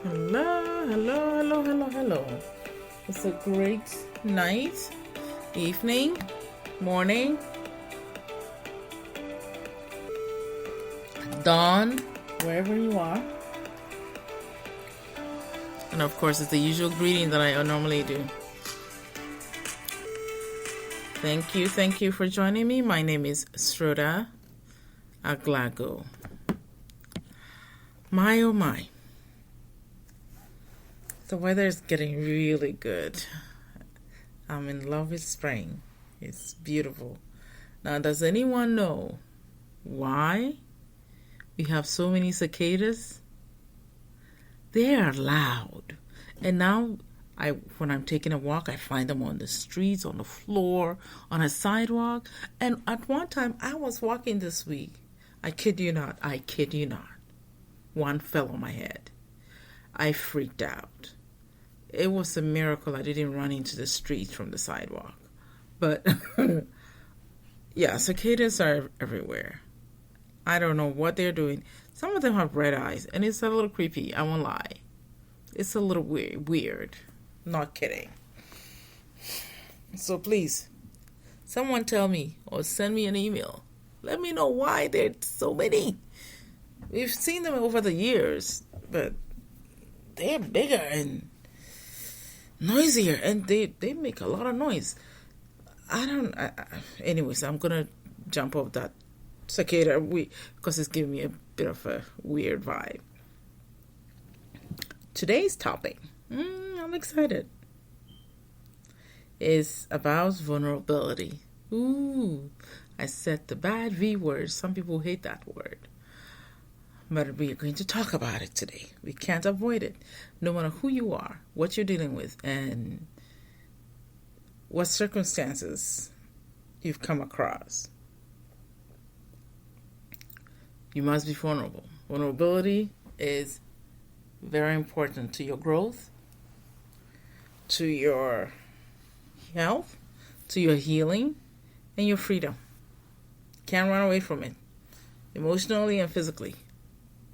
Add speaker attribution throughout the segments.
Speaker 1: Hello, hello, hello, hello, hello. It's a great night, evening, morning, dawn, wherever you are. And of course, it's the usual greeting that I normally do. Thank you for joining me. My name is Sroda Aglago. My oh my. The weather is getting really good. I'm in love with spring. It's beautiful. Now, does anyone know why we have so many cicadas? They are loud. And now, when I'm taking a walk, I find them on the streets, on the floor, on a sidewalk. And at one time, I was walking this week. I kid you not. One fell on my head. I freaked out. It was a miracle I didn't run into the street from the sidewalk. But, yeah, cicadas are everywhere. I don't know what they're doing. Some of them have red eyes, and it's a little creepy. I won't lie. It's a little weird. Not kidding. So please, someone tell me or send me an email. Let me know why there's so many. We've seen them over the years, but they're bigger and noisier, and they make a lot of noise. Anyways, I'm going to jump off that cicada because it's giving me a bit of a weird vibe. Today's topic, I'm excited, is about vulnerability. Ooh, I said the bad V word. Some people hate that word. But we are going to talk about it today. We can't avoid it. No matter who you are, what you're dealing with, and what circumstances you've come across, you must be vulnerable. Vulnerability is very important to your growth, to your health, to your healing, and your freedom. Can't run away from it, emotionally and physically.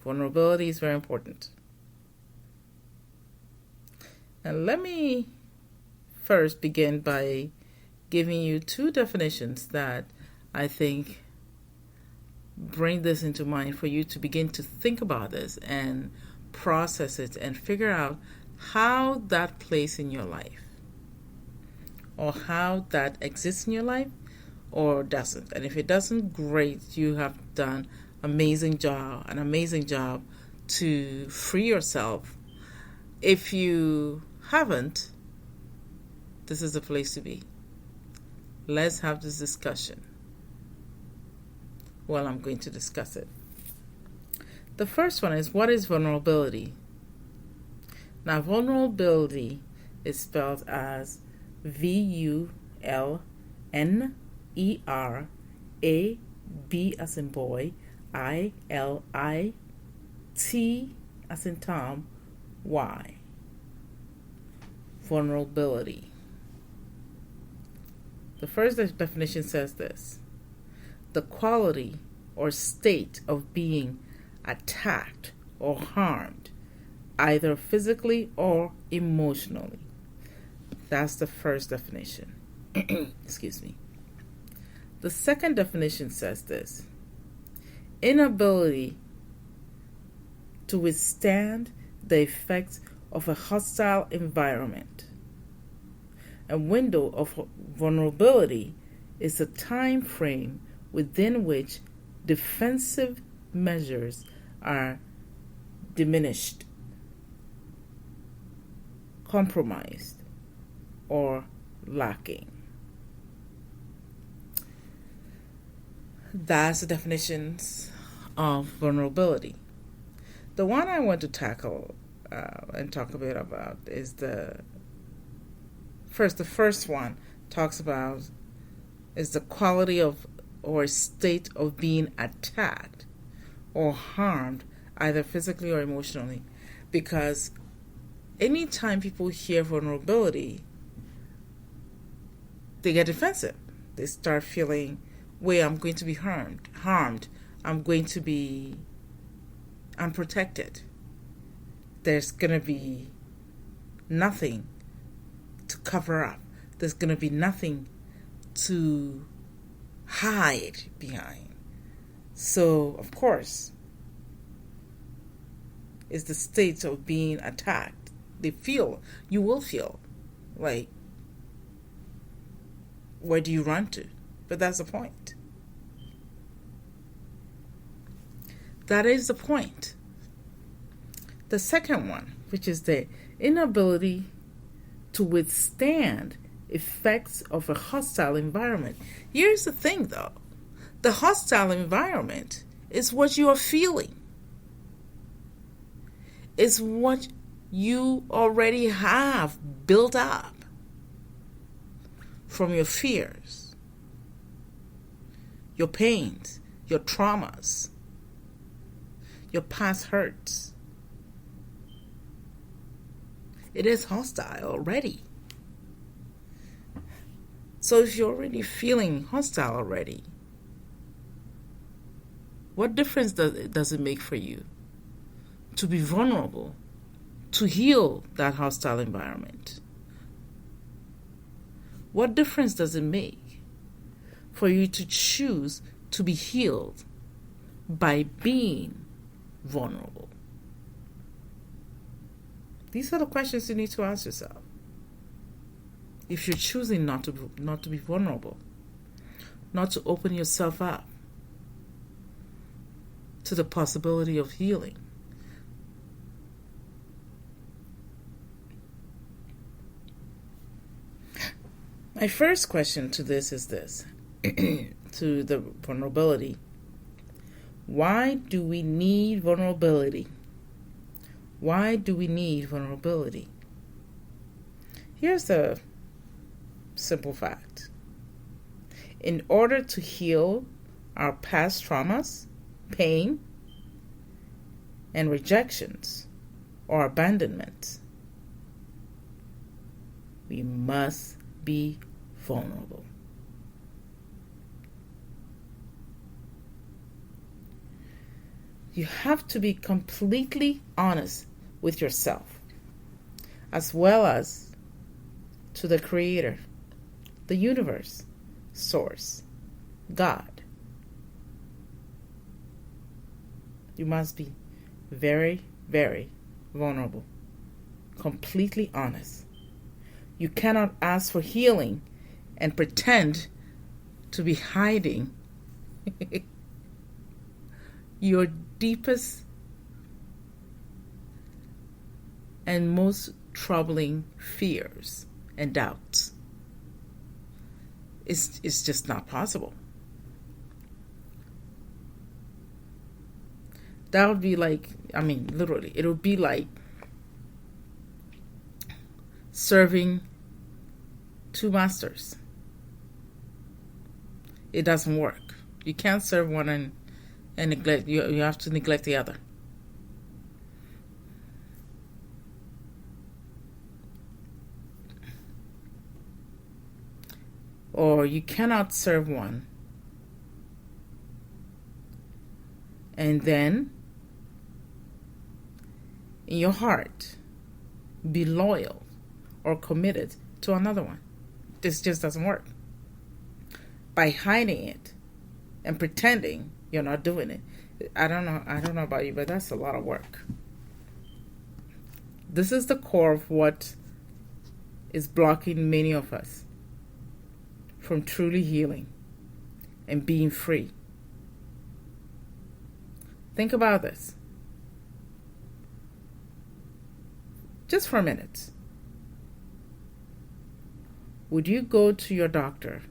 Speaker 1: Vulnerability is very important. And let me first begin by giving you two definitions that I think bring this into mind for you to begin to think about this and process it and figure out how that plays in your life, or how that exists in your life or doesn't. And if it doesn't, great, you have done an amazing job to free yourself. If you haven't, this is the place to be. Let's have this discussion. Well, I'm going to discuss it. The first one is, what is vulnerability? Now, vulnerability is spelled as VULNERAB as in boy, ILIT as in Tom, Y. Vulnerability. The first definition says this: the quality or state of being attacked or harmed, either physically or emotionally. That's the first definition. Excuse me. The second definition says this: inability to withstand the effects of a hostile environment. A window of vulnerability is a time frame within which defensive measures are diminished, compromised, or lacking. That's the definitions of vulnerability. The one I want to tackle and talk a bit about is the first one talks about is the quality of or state of being attacked or harmed, either physically or emotionally. Because anytime people hear vulnerability, they get defensive. They start feeling, wait, I'm going to be harmed. I'm going to be unprotected. there's going to be nothing to cover up. There's going to be nothing to hide behind. So, of course, it's the state of being attacked. You will feel like, where do you run to? But that's the point. That is the point. The second one, which is the inability to withstand effects of a hostile environment. Here's the thing, though. The hostile environment is what you are feeling. It's what you already have built up from your fears, your pains, your traumas, your past hurts. It is hostile already. So if you're already feeling hostile already, what difference does it make for you to be vulnerable, to heal that hostile environment? What difference does it make for you to choose to be healed by being vulnerable? These are the questions you need to ask yourself. If you're choosing not to be vulnerable, not to open yourself up to the possibility of healing, my first question to this is this, to the vulnerability. Why do we need vulnerability? Why do we need vulnerability? Here's the simple fact. In order to heal our past traumas, pain, and rejections or abandonment, we must be vulnerable. You have to be completely honest with yourself, as well as to the Creator, the universe, Source, God. You must be very, very vulnerable, completely honest. You cannot ask for healing and pretend to be hiding your deepest and most troubling fears and doubts. It's just not possible. That would be like, literally, it would be like serving two masters. It doesn't work. You can't serve one and neglect. You have to neglect the other. Or you cannot serve one and then in your heart be loyal or committed to another one. This just doesn't work. By hiding it and pretending you're not doing it. I don't know about you, but that's a lot of work. This is the core of what is blocking many of us from truly healing and being free. Think about this. Just for a minute. Would you go to your doctor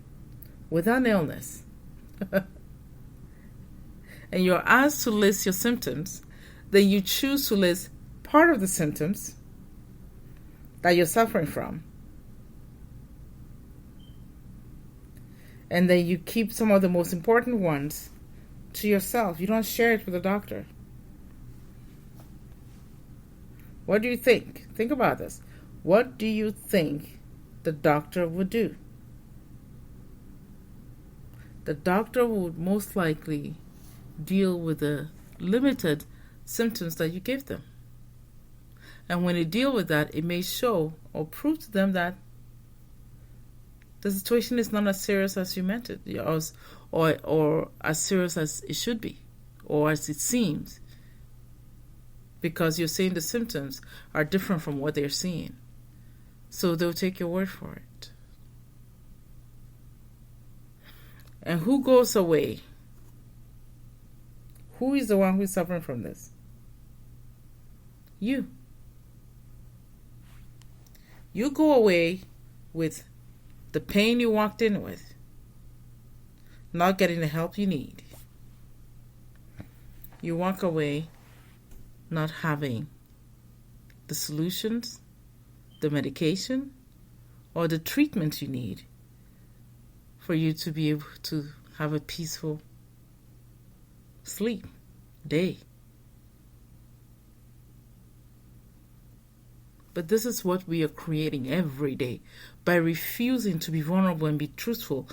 Speaker 1: with an illness and you're asked to list your symptoms, then you choose to list part of the symptoms that you're suffering from, and then you keep some of the most important ones to yourself? You don't share it with the doctor. What do you think? Think about this. What do you think the doctor would do? The doctor would most likely deal with the limited symptoms that you give them. And when you deal with that, it may show or prove to them that the situation is not as serious as you meant it, or as serious as it should be, or as it seems, because you're saying the symptoms are different from what they're seeing. So they'll take your word for it. And who goes away? Who is the one who's suffering from this? You. You go away with the pain you walked in with, not getting the help you need. You walk away not having the solutions, the medication, or the treatment you need for you to be able to have a peaceful sleep day. But this is what we are creating every day by refusing to be vulnerable and be truthful.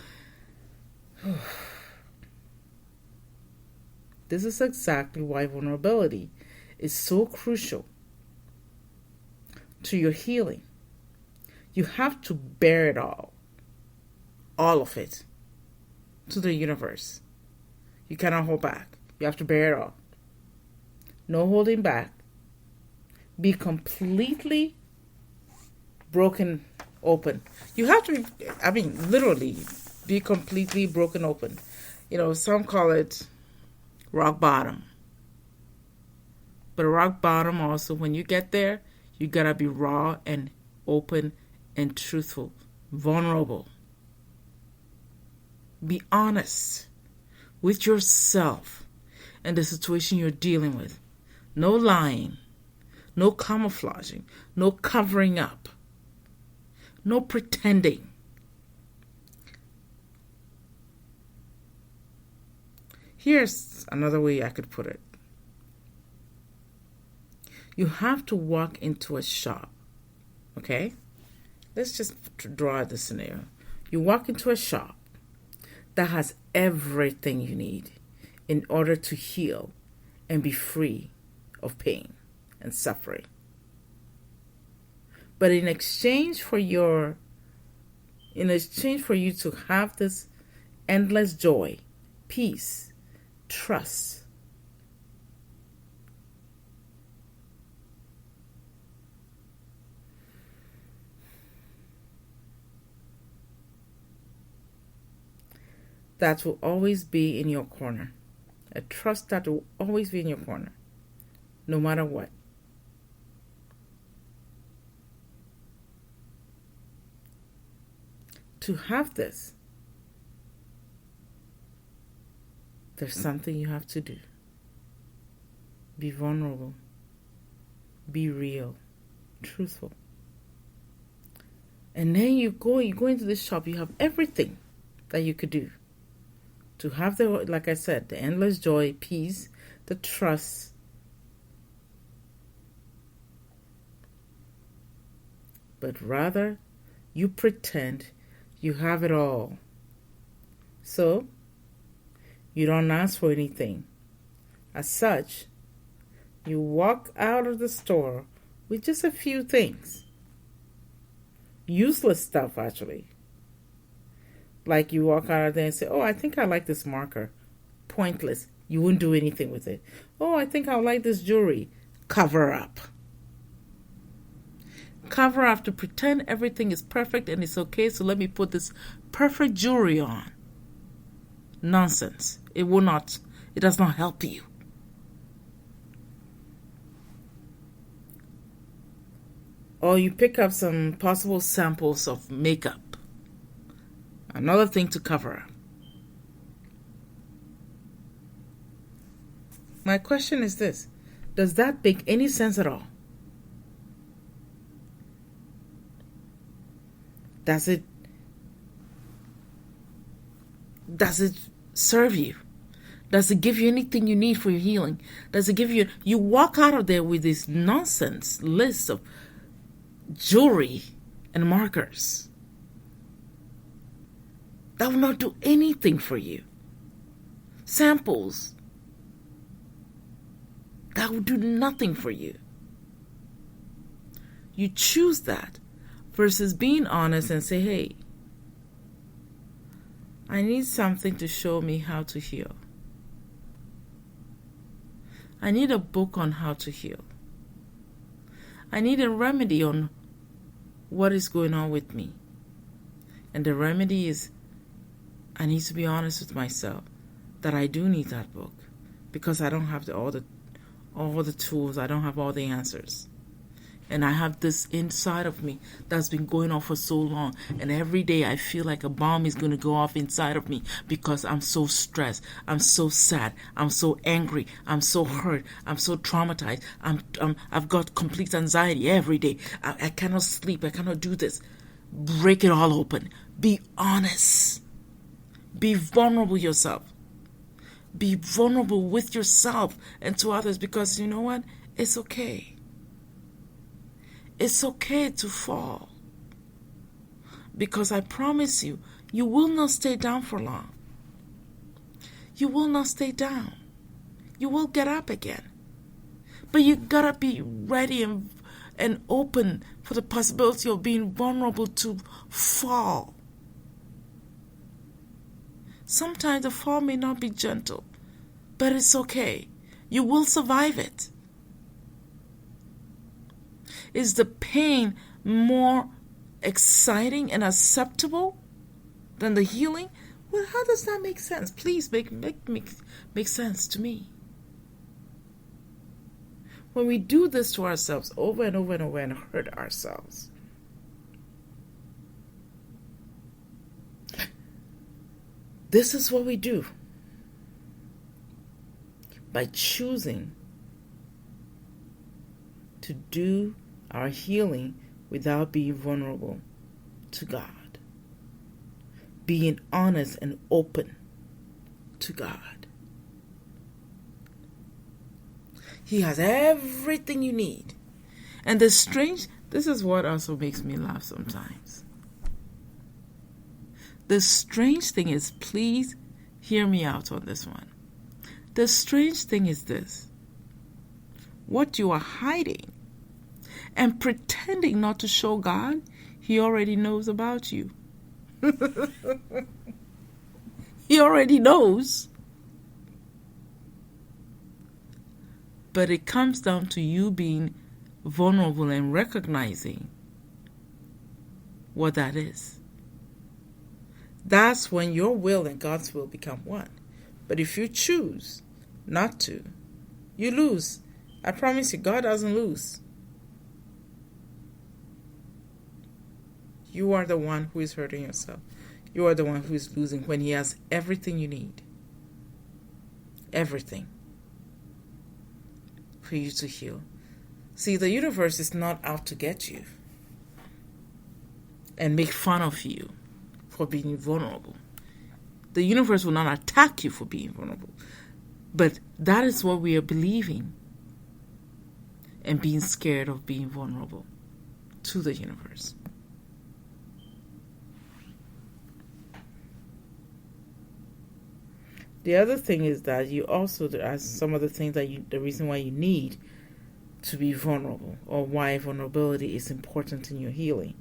Speaker 1: This is exactly why vulnerability is so crucial to your healing. You have to bear it all of it, to the universe. You cannot hold back. You have to bear it all. No holding back. Be completely broken open. You have to be, literally be completely broken open. Some call it rock bottom. But rock bottom also, when you get there, you gotta be raw and open and truthful, vulnerable. Be honest with yourself and the situation you're dealing with. No lying. No camouflaging, no covering up, no pretending. Here's another way I could put it. You have to walk into a shop, okay? Let's just draw the scenario. You walk into a shop that has everything you need in order to heal and be free of pain and suffering. But in exchange for you to have this endless joy, peace, trust, that will always be in your corner. A trust that will always be in your corner, no matter what. To have this, there's something you have to do. Be vulnerable. Be real. Truthful. And then you go into the shop, you have everything that you could do to have like I said, the endless joy, peace, the trust. But rather, you pretend you have it all. So, you don't ask for anything. As such, you walk out of the store with just a few things. Useless stuff, actually. Like you walk out of there and say, oh, I think I like this marker. Pointless. You wouldn't do anything with it. Oh, I think I like this jewelry. Cover up. Cover up to pretend everything is perfect and it's okay, so let me put this perfect jewelry on. Nonsense. It does not help you. Or you pick up some possible samples of makeup. Another thing to cover up. My question is this: does that make any sense at all? Does it serve you? Does it give you anything you need for your healing? Does it give you... You walk out of there with this nonsense list of jewelry and markers. That will not do anything for you. Samples. That will do nothing for you. You choose that versus being honest and say, hey, I need something to show me how to heal. I need a book on how to heal. I need a remedy on what is going on with me. And the remedy is I need to be honest with myself that I do need that book because I don't have all the tools. I don't have all the answers. And I have this inside of me that's been going on for so long. And every day I feel like a bomb is going to go off inside of me because I'm so stressed. I'm so sad. I'm so angry. I'm so hurt. I'm so traumatized. I've got complete anxiety every day. I cannot sleep. I cannot do this. Break it all open. Be honest. Be vulnerable yourself. Be vulnerable with yourself and to others because you know what? It's okay. It's okay to fall. Because I promise you, you will not stay down for long. You will not stay down. You will get up again. But you gotta be ready and open for the possibility of being vulnerable to fall. Sometimes the fall may not be gentle, but it's okay. You will survive it. Is the pain more exciting and acceptable than the healing? Well, how does that make sense? Please make sense to me. When we do this to ourselves over and over and over and hurt ourselves, this is what we do. By choosing to do our healing without being vulnerable to God. Being honest and open to God. He has everything you need. And this is what also makes me laugh sometimes. The strange thing is, please hear me out on this one. The strange thing is this. What you are hiding and pretending not to show God, He already knows about you. He already knows. But it comes down to you being vulnerable and recognizing what that is. That's when your will and God's will become one. But if you choose not to, you lose. I promise you, God doesn't lose. You are the one who is hurting yourself. You are the one who is losing when He has everything you need. Everything. For you to heal. See, the universe is not out to get you and make fun of you for being vulnerable. The universe will not attack you for being vulnerable. But that is what we are believing and being scared of being vulnerable to the universe. The other thing is that you also, as some of the things the reason why you need to be vulnerable or why vulnerability is important in your healing.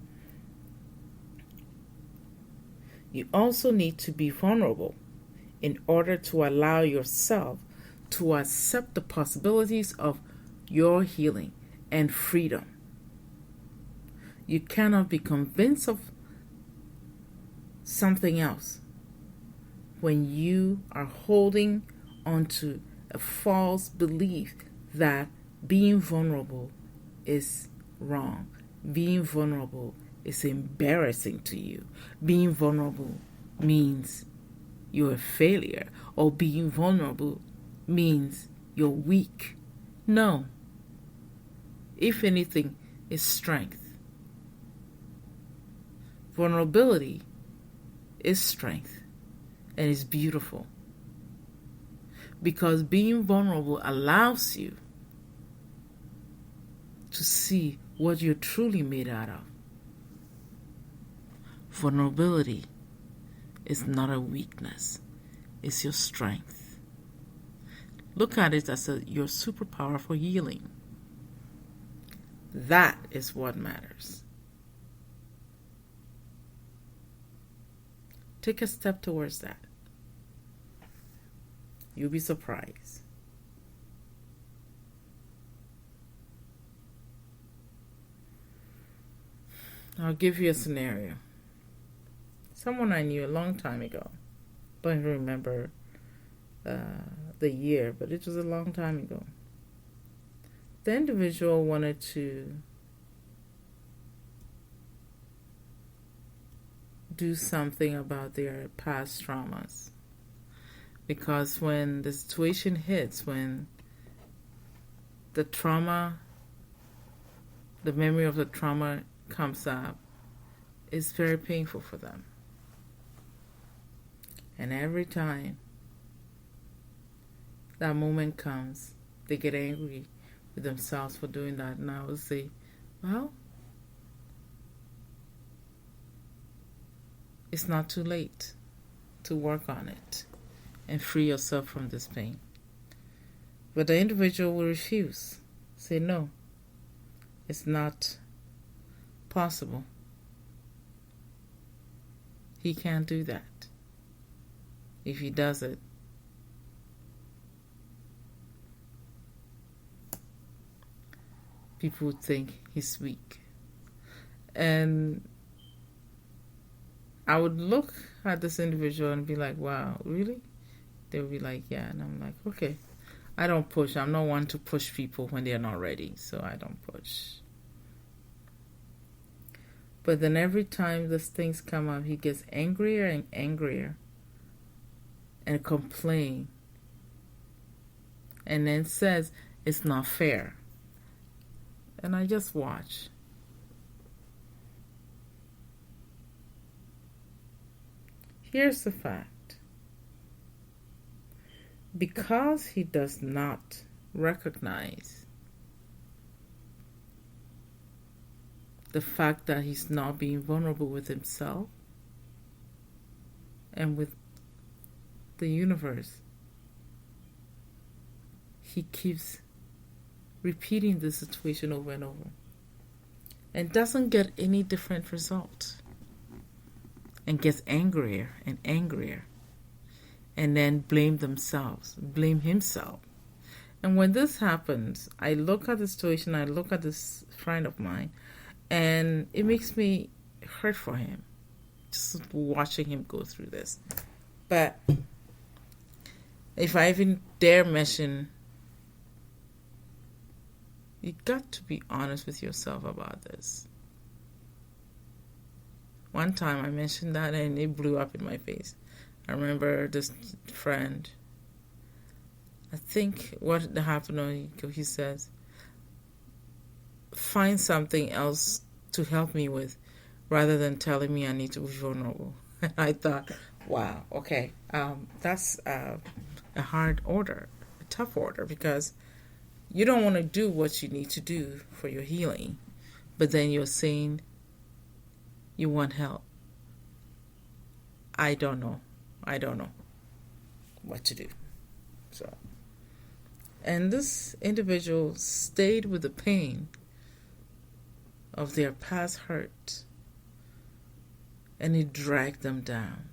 Speaker 1: You also need to be vulnerable in order to allow yourself to accept the possibilities of your healing and freedom. You cannot be convinced of something else when you are holding onto a false belief that being vulnerable is wrong. Being vulnerable is embarrassing to you. Being vulnerable means you're a failure, or being vulnerable means you're weak. No. If anything, it's strength. Vulnerability is strength. And it's beautiful. Because being vulnerable allows you to see what you're truly made out of. Vulnerability is not a weakness. It's your strength. Look at it as your superpower for healing. That is what matters. Take a step towards that. You'll be surprised. I'll give you a scenario. Someone I knew a long time ago. Don't even remember the year, but it was a long time ago. The individual wanted to do something about their past traumas. Because when the situation hits, when the trauma, the memory of the trauma comes up, it's very painful for them. And every time that moment comes, they get angry with themselves for doing that. And I would say, well, it's not too late to work on it and free yourself from this pain. But the individual will refuse. Say, no, it's not possible. He can't do that. If he does it, people would think he's weak. And I would look at this individual and be like, wow, really? They would be like, yeah. And I'm like, okay. I don't push. I'm not one to push people when they're not ready, so I don't push. But then every time these things come up, he gets angrier and angrier and complain. And then says, it's not fair. And I just watch. Here's the fact. Because he does not recognize the fact that he's not being vulnerable with himself and with the universe, he keeps repeating the situation over and over and doesn't get any different result, and gets angrier and angrier, and then blame himself. And when this happens, I look at the situation, I look at this friend of mine, and it makes me hurt for him, just watching him go through this. But if I even dare mention, you got to be honest with yourself about this. One time I mentioned that and it blew up in my face. I remember this friend, I think what happened, he says, find something else to help me with rather than telling me I need to be vulnerable. And I thought, wow, okay, that's a hard order, a tough order, because you don't want to do what you need to do for your healing, but then you're saying you want help. I don't know what to do. So, and this individual stayed with the pain of their past hurt, and it dragged them down.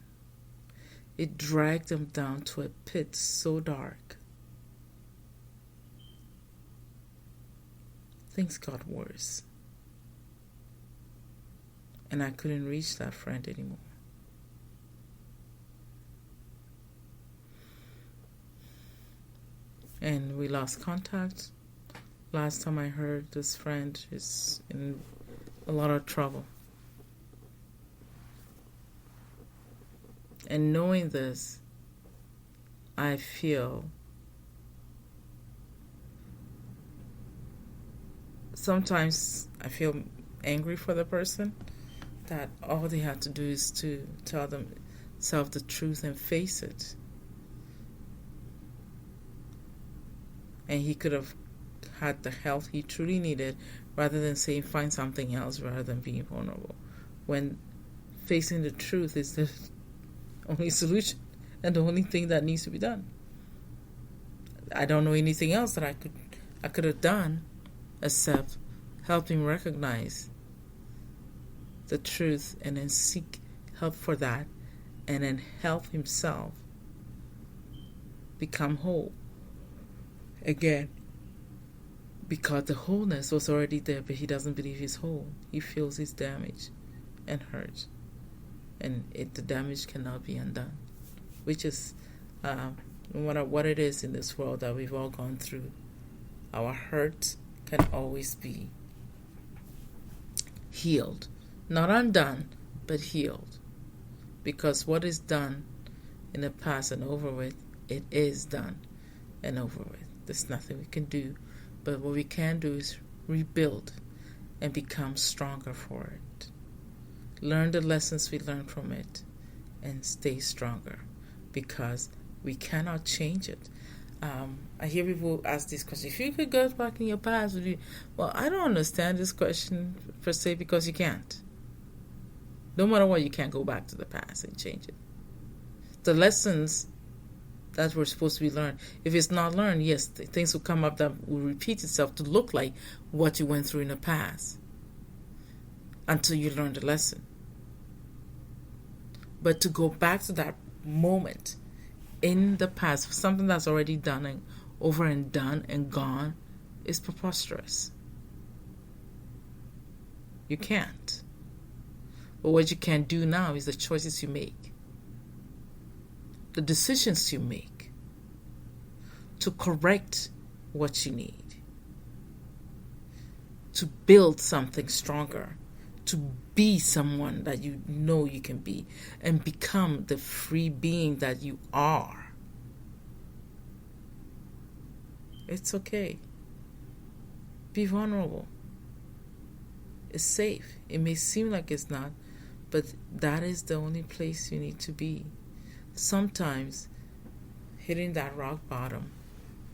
Speaker 1: It dragged them down to a pit so dark. Things got worse. And I couldn't reach that friend anymore. And we lost contact. Last time I heard, this friend is in a lot of trouble. And knowing this, I feel sometimes I feel angry for the person, that all they had to do is to tell themselves the truth and face it. And he could have had the help he truly needed rather than saying find something else rather than being vulnerable. When facing the truth is the only solution and the only thing that needs to be done. I don't know anything else that I could have done except help him recognize the truth and then seek help for that, and then help himself become whole again. Because the wholeness was already there, but he doesn't believe he's whole. He feels he's damaged and hurt. And the damage cannot be undone. Which is, no matter what it is in this world that we've all gone through, our hurt can always be healed. Not undone, but healed. Because what is done in the past and over with, it is done and over with. There's nothing we can do. But what we can do is rebuild and become stronger for it. Learn the lessons we learned from it and stay stronger, because we cannot change it. I hear people ask this question: if you could go back in your past, would you? Well, I don't understand this question per se, because you can't. No matter what, you can't go back to the past and change it. The lessons that were supposed to be learned, if it's not learned, yes, things will come up that will repeat itself to look like what you went through in the past until you learn the lesson. But to go back to that moment in the past, something that's already done and over and done and gone, is preposterous. You can't. But what you can do now is the choices you make, the decisions you make to correct what you need, to build something stronger, to be someone that you know you can be, and become the free being that you are. It's okay. Be vulnerable. It's safe. It may seem like it's not, but that is the only place you need to be. Sometimes hitting that rock bottom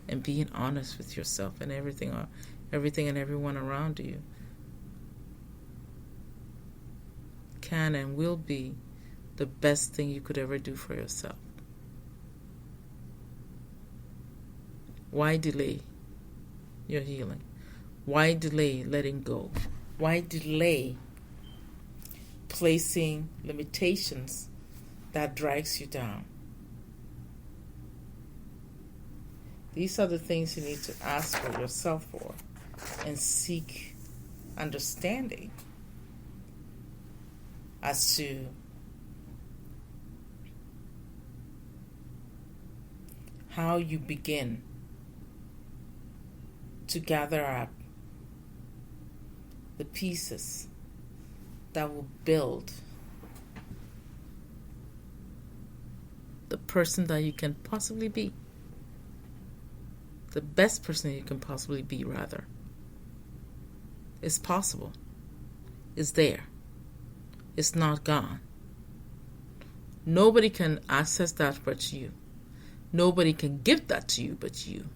Speaker 1: and being honest with yourself and everything and everyone around you can and will be the best thing you could ever do for yourself. Why delay your healing? Why delay letting go? Why delay placing limitations that drags you down? These are the things you need to ask for yourself for and seek understanding as to how you begin to gather up the pieces that will build the person that you can possibly be. The best person you can possibly be, rather. It's possible. It's there. It's not gone. Nobody can access that but you. Nobody can give that to you but you.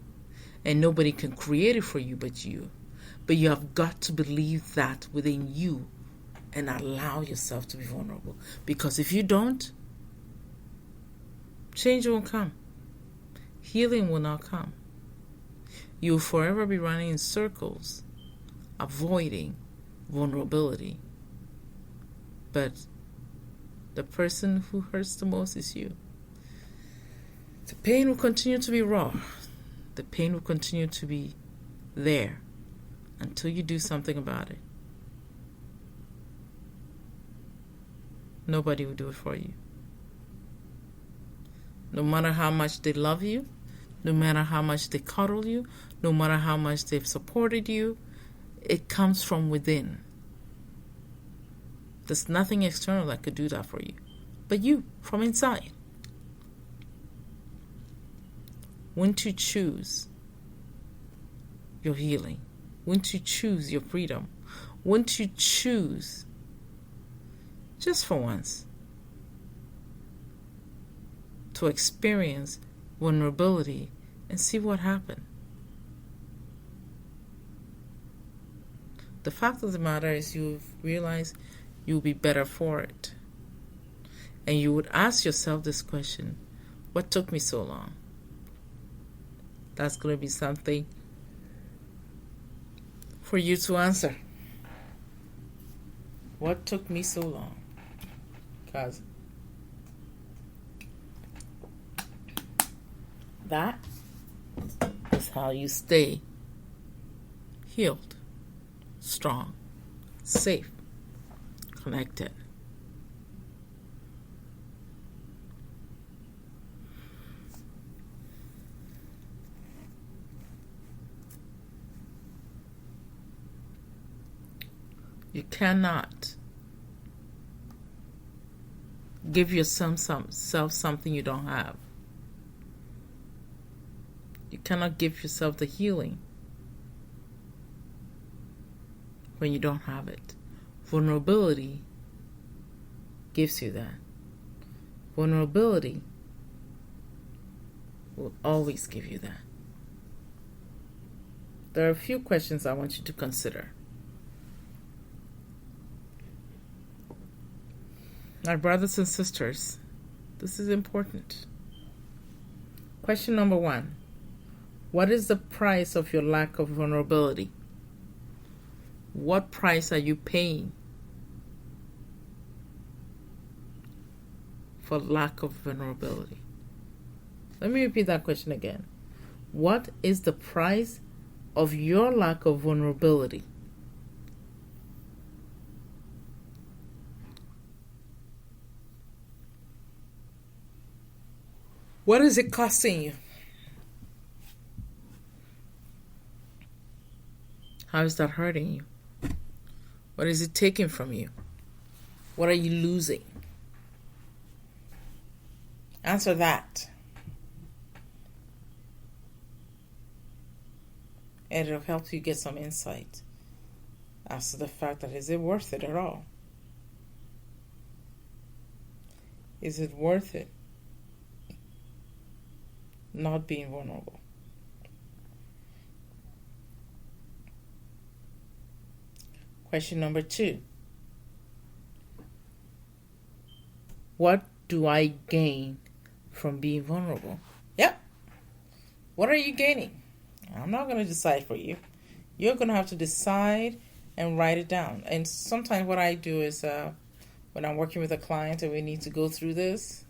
Speaker 1: And nobody can create it for you but you. But you have got to believe that within you and allow yourself to be vulnerable. Because if you don't, change won't come. Healing will not come. You'll forever be running in circles, avoiding vulnerability. But the person who hurts the most is you. The pain will continue to be raw. The pain will continue to be there until you do something about it. Nobody will do it for you. No matter how much they love you, no matter how much they cuddle you, no matter how much they've supported you, it comes from within. There's nothing external that could do that for you, but you, from inside. Wouldn't you choose your healing? Wouldn't you choose your freedom? Wouldn't you choose, just for once, to experience vulnerability and see what happened? The fact of the matter is you've realized you'll be better for it. And you would ask yourself this question: what took me so long? That's going to be something for you to answer. What took me so long? Because that is how you stay healed, strong, safe, connected. You cannot give yourself something you don't have. You cannot give yourself the healing when you don't have it. Vulnerability gives you that. Vulnerability will always give you that. There are a few questions I want you to consider. My brothers and sisters, this is important. Question number 1. What is the price of your lack of vulnerability? What price are you paying for lack of vulnerability? Let me repeat that question again. What is the price of your lack of vulnerability? What is it costing you? How is that hurting you? What is it taking from you? What are you losing? Answer that. And it'll help you get some insight as to the fact that is it worth it at all? Is it worth it not being vulnerable? Question number 2. What do I gain from being vulnerable? Yep. What are you gaining? I'm not going to decide for you. You're going to have to decide and write it down. And sometimes what I do is when I'm working with a client and we need to go through this,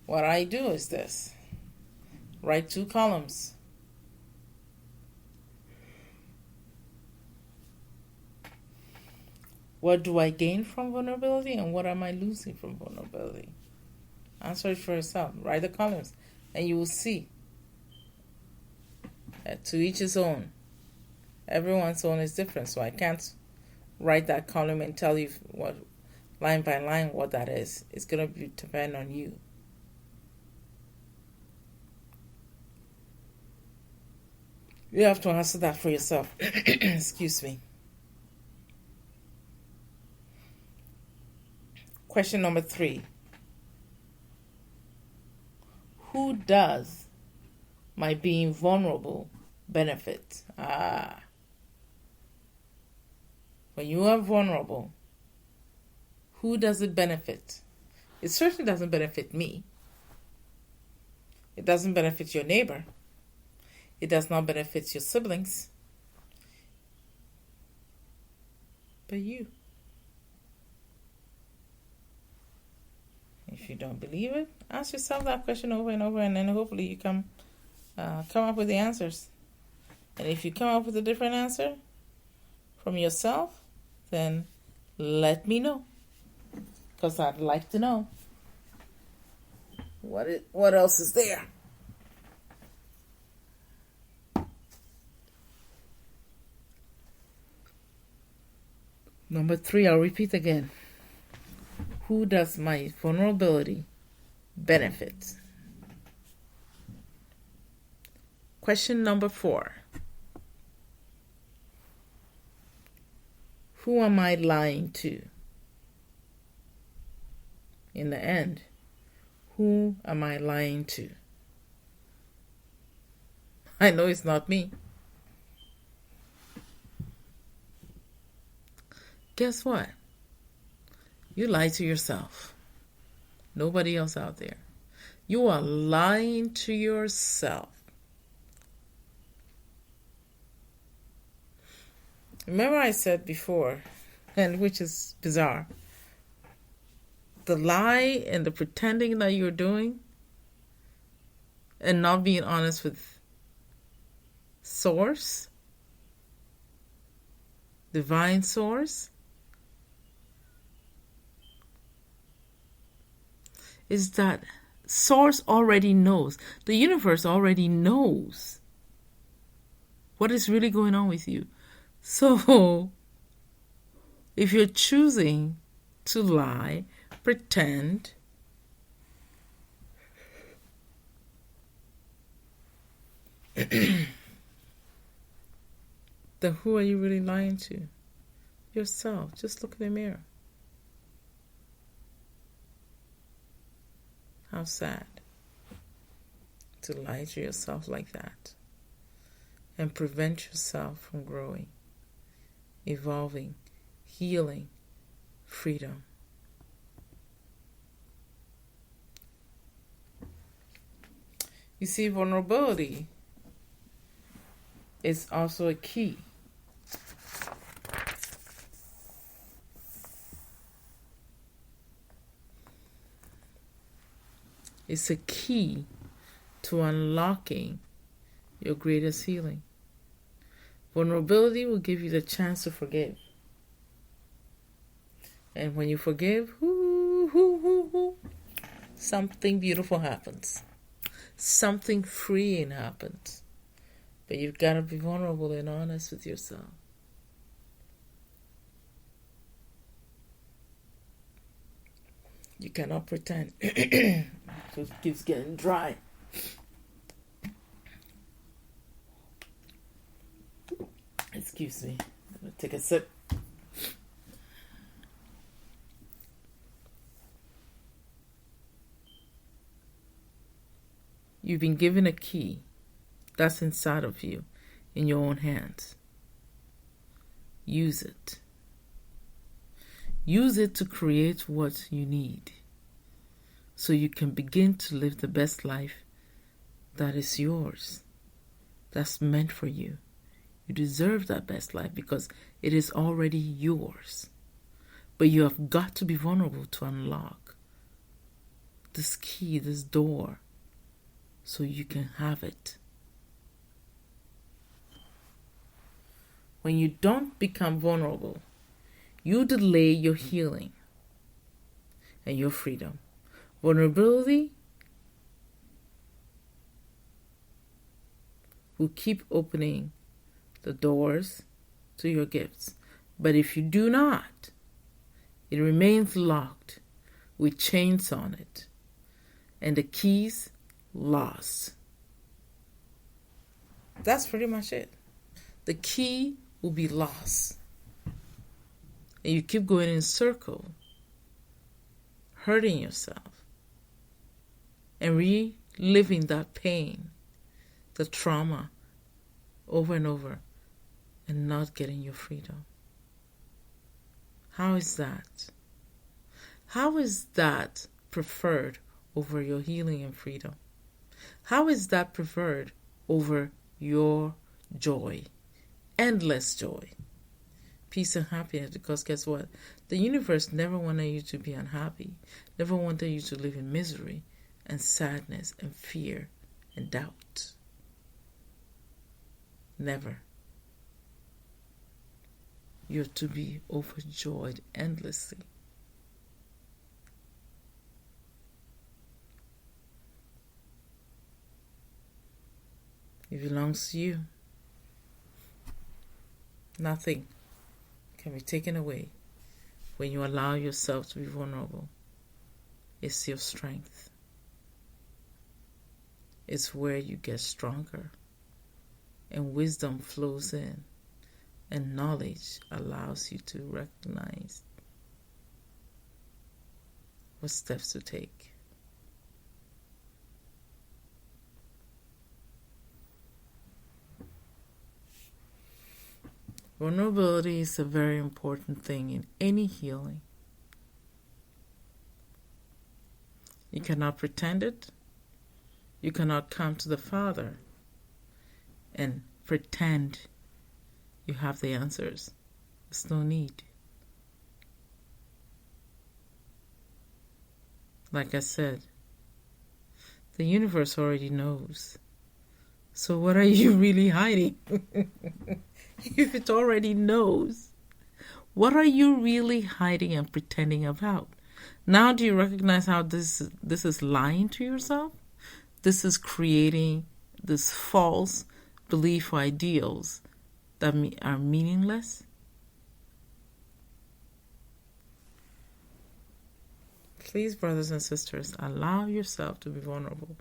Speaker 1: what I do is this. Write 2 columns. What do I gain from vulnerability and what am I losing from vulnerability? Answer it for yourself. Write the columns and you will see that to each his own. Everyone's own is different, so I can't write that column and tell you what line by line what that is. It's going to depend on you. You have to answer that for yourself. Excuse me. Question number 3. Who does my being vulnerable benefit? When you are vulnerable, who does it benefit? It certainly doesn't benefit me. It doesn't benefit your neighbor. It does not benefit your siblings. But you. If you don't believe it, ask yourself that question over and over, and then hopefully you come up with the answers. And if you come up with a different answer from yourself, then let me know, because I'd like to know what else is there. Number 3, I'll repeat again. Who does my vulnerability benefit? Question number 4. Who am I lying to? In the end, who am I lying to? I know it's not me. Guess what? You lie to yourself. Nobody else out there. You are lying to yourself. Remember I said before and which is bizarre. The lie and the pretending that you're doing and not being honest with source, divine source, is that source already knows. The universe already knows what is really going on with you. So if you're choosing to lie, pretend, then who are you really lying to? Yourself. Just look in the mirror. How sad to lie to yourself like that and prevent yourself from growing, evolving, healing, freedom. You see, vulnerability is also a key. It's a key to unlocking your greatest healing. Vulnerability will give you the chance to forgive. And when you forgive, something beautiful happens. Something freeing happens. But you've got to be vulnerable and honest with yourself. You cannot pretend. So it keeps getting dry. Excuse me. I'm going to take a sip. You've been given a key that's inside of you in your own hands. Use it. Use it to create what you need so you can begin to live the best life that is yours, that's meant for you. You deserve that best life because it is already yours. But you have got to be vulnerable to unlock this key, this door, so you can have it. When you don't become vulnerable, you delay your healing and your freedom. Vulnerability will keep opening the doors to your gifts. But if you do not, it remains locked with chains on it and the keys lost. That's pretty much it. The key will be lost. And you keep going in a circle, hurting yourself, and reliving that pain, the trauma, over and over, and not getting your freedom. How is that? How is that preferred over your healing and freedom? How is that preferred over your joy? Endless joy. Peace and happiness, because guess what? The universe never wanted you to be unhappy, never wanted you to live in misery and sadness and fear and doubt. Never. You're to be overjoyed endlessly. It belongs to you. Nothing can be taken away when you allow yourself to be vulnerable. It's your strength. It's where you get stronger, and wisdom flows in, and knowledge allows you to recognize what steps to take. Vulnerability is a very important thing in any healing. You cannot pretend it. You cannot come to the Father and pretend you have the answers. There's no need. like I said, the universe already knows. So what are you really hiding? If it already knows, what are you really hiding and pretending about? Now do you recognize how this is lying to yourself? This is creating this false belief or ideals that are meaningless? Please, brothers and sisters, allow yourself to be vulnerable.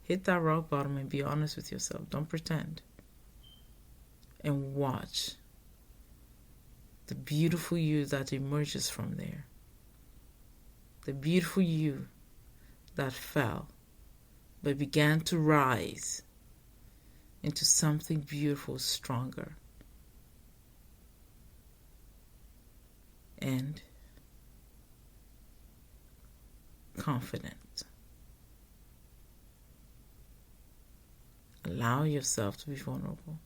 Speaker 1: Hit that rock bottom and be honest with yourself. Don't pretend. And watch the beautiful you that emerges from there. The beautiful you that fell but began to rise into something beautiful, stronger. And confident. Allow yourself to be vulnerable.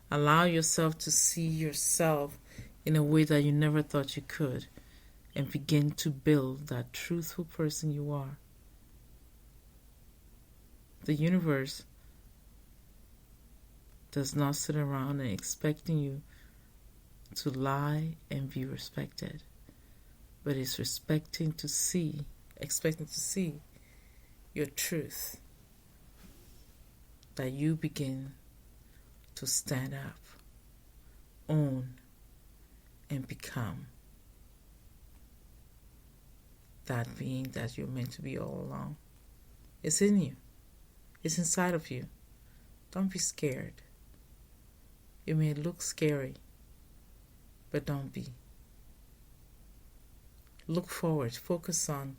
Speaker 1: Allow yourself to see yourself in a way that you never thought you could, and begin to build that truthful person you are. The universe does not sit around and expecting you to lie and be respected, but is expecting to see your truth, that you begin to stand up, own, and become that being that you're meant to be all along. It's in you. It's inside of you. Don't be scared. It may look scary, but don't be. Look forward. Focus on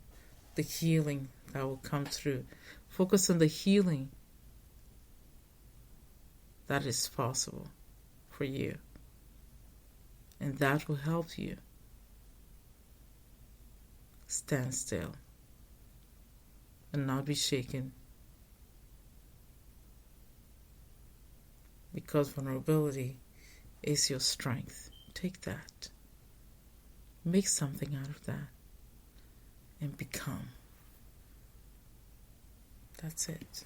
Speaker 1: the healing that will come through. Focus on the healing that is possible for you. And that will help you stand still and not be shaken. Because vulnerability is your strength. Take that. Make something out of that. And become. That's it.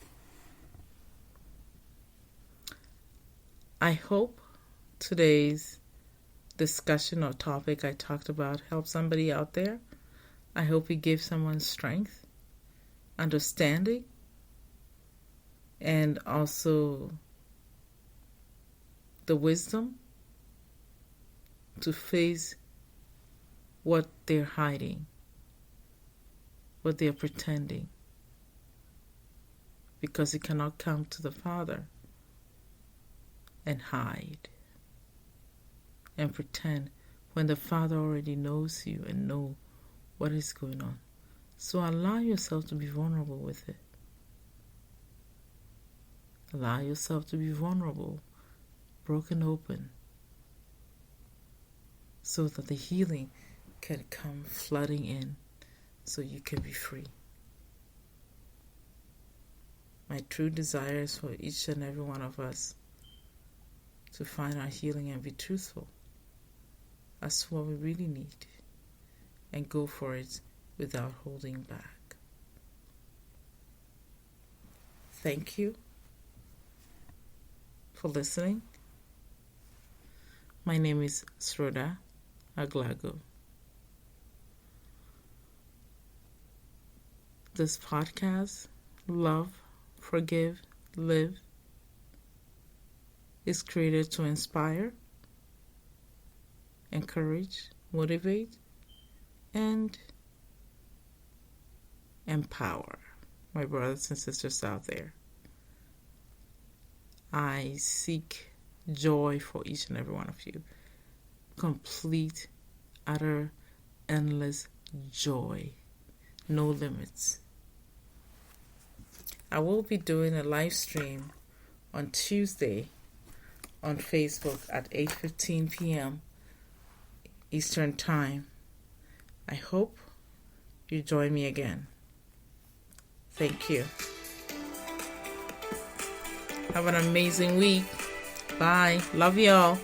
Speaker 1: I hope today's discussion or topic I talked about helped somebody out there. I hope it gave someone strength, understanding, and also the wisdom to face what they're hiding, what they're pretending, because you cannot come to the Father and hide and pretend when the Father already knows you and know what is going on. So allow yourself to be vulnerable with it. Allow yourself to be vulnerable, broken open, so that the healing can come flooding in so you can be free. My true desire is for each and every one of us to find our healing and be truthful. That's what we really need. And go for it without holding back. Thank you for listening. My name is Sroda Aglago. This podcast, Love, Forgive, Live, is created to inspire, encourage, motivate, and empower my brothers and sisters out there. I seek joy for each and every one of you. Complete, utter, endless joy. No limits. I will be doing a live stream on Tuesday on Facebook at 8:15 p.m. Eastern Time. I hope you join me again. Thank you. Have an amazing week. Bye. Love y'all.